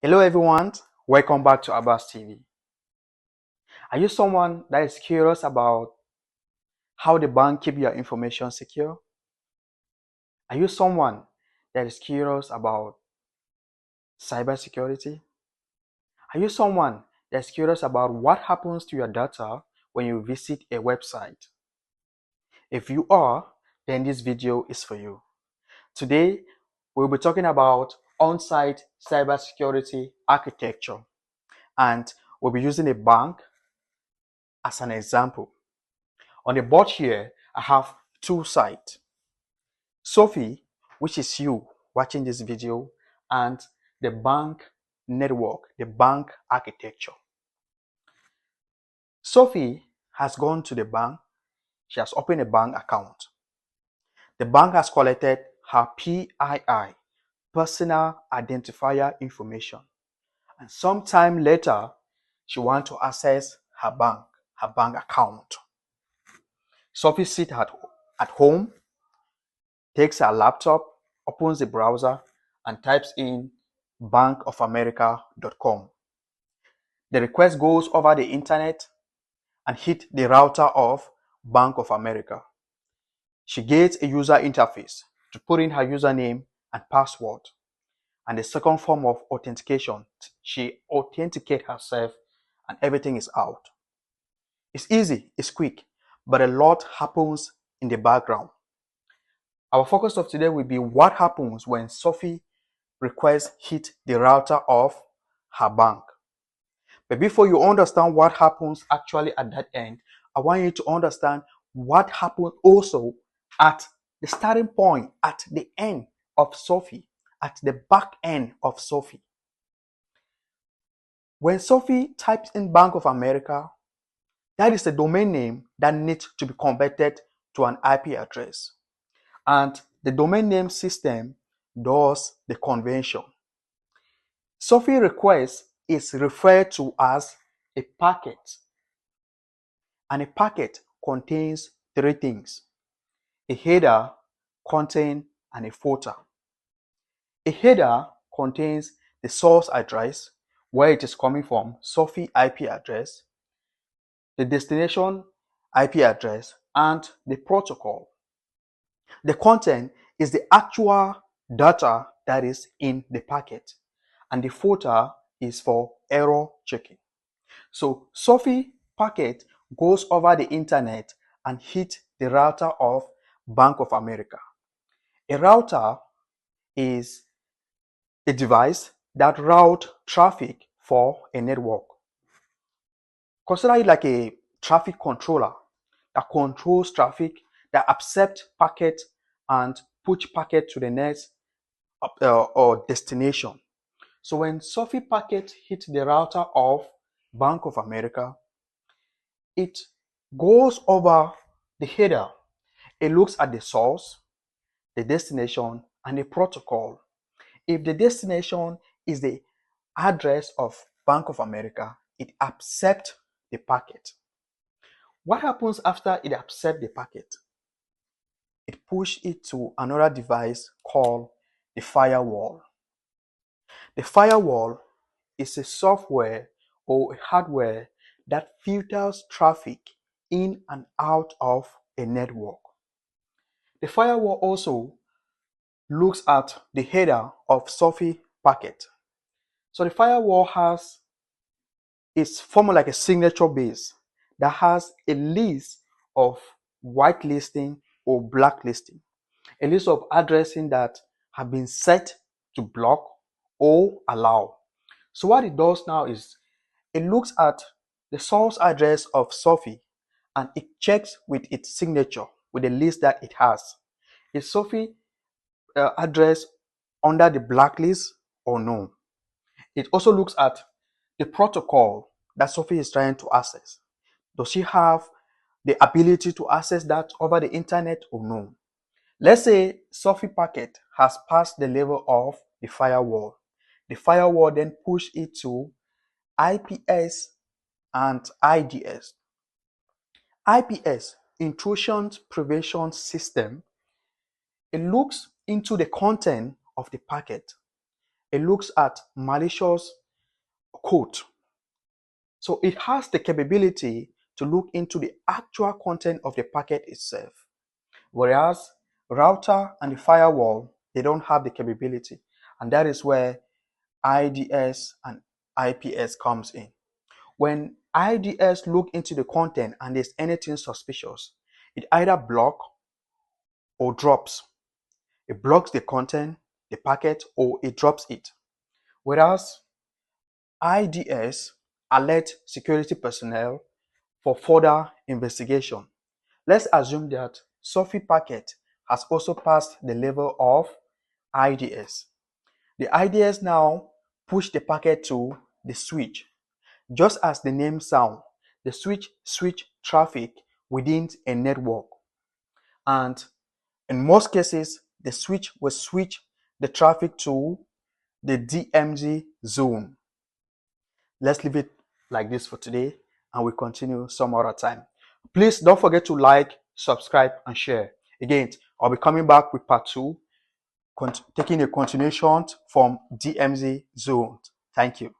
Hello everyone, welcome back to Abbas TV. Are you someone that is curious about how the bank keep your information secure? Are you someone that is curious about cybersecurity? Are you someone that's curious about what happens to your data when you visit a website? If you are, then this video is for you. Today, we'll be talking about on-site cybersecurity architecture, and we'll be using a bank as an example. On the board here, I have two sites. Sophie, which is you watching this video, and the bank network, the bank architecture. Sophie has gone to the bank. She has opened a bank account. The bank has collected her PII, personal identifier information. And sometime later, she wants to access her bank account. Sophie sits at home, takes her laptop, opens the browser, and types in bankofamerica.com. The request goes over the internet and hits the router of Bank of America. She gets a user interface to put in her username and password. And the second form of authentication, she authenticates herself and everything is out. It's easy, it's quick, but a lot happens in the background. Our focus of today will be what happens when Sophie request hit the router of her bank. But before you understand what happens actually at that end, I want you to understand what happened also at the starting point, at the end of Sophie, at the back end of Sophie. When Sophie types in Bank of America, that is a domain name that needs to be converted to an IP address. And the domain name system does the conversion. Sophie request is referred to as a packet. And a packet contains three things: a header, content, and a footer. A header contains the source address, where it is coming from, Sophie IP address, the destination IP address, and the protocol. The content is the actual data that is in the packet, and the footer is for error checking. So Sophie packet goes over the internet and hits the router of Bank of America. A router is a device that routes traffic for a network. Consider it like a traffic controller that controls traffic, that accepts packet and push packet to the next or destination. So when Sophie packet hits the router of Bank of America, it goes over the header. It looks at the source, the destination, and the protocol. If the destination is the address of Bank of America, it accepts the packet. What happens after it accepts the packet? It pushes it to another device called the firewall. The firewall is a software or a hardware that filters traffic in and out of a network. The firewall also looks at the header of Sophie packet. So the firewall is formed like a signature base that has a list of whitelisting or blacklisting, a list of addressing that have been set to block or allow. So what it does now is it looks at the source address of Sophie and it checks with its signature, with the list that it has. Is Sophie address under the blacklist or no? It also looks at the protocol that Sophie is trying to access. Does she have the ability to access that over the internet or no? Let's say Sophie packet has passed the level of the firewall. The firewall then push it to IPS and IDS. IPS, Intrusion Prevention System, it looks into the content of the packet. it looks at malicious code. So it has the capability to look into the actual content of the packet itself. Whereas router and the firewall, they don't have the capability. And that is where IDS and IPS comes in. When IDS look into the content and there's anything suspicious, it either block or drops. It blocks the content, the packet, or it drops it. Whereas IDS alert security personnel for further investigation. Let's assume that Sophie packet has also passed the level of IDS. The IDS now push the packet to the switch. Just as the name sounds, the switch traffic within a network. And in most cases, the switch will switch the traffic to the DMZ zone. Let's leave it like this for today, and we'll continue some other time. Please don't forget to like, subscribe, and share. Again, I'll be coming back with part 2, taking a continuation from DMZ zone. Thank you.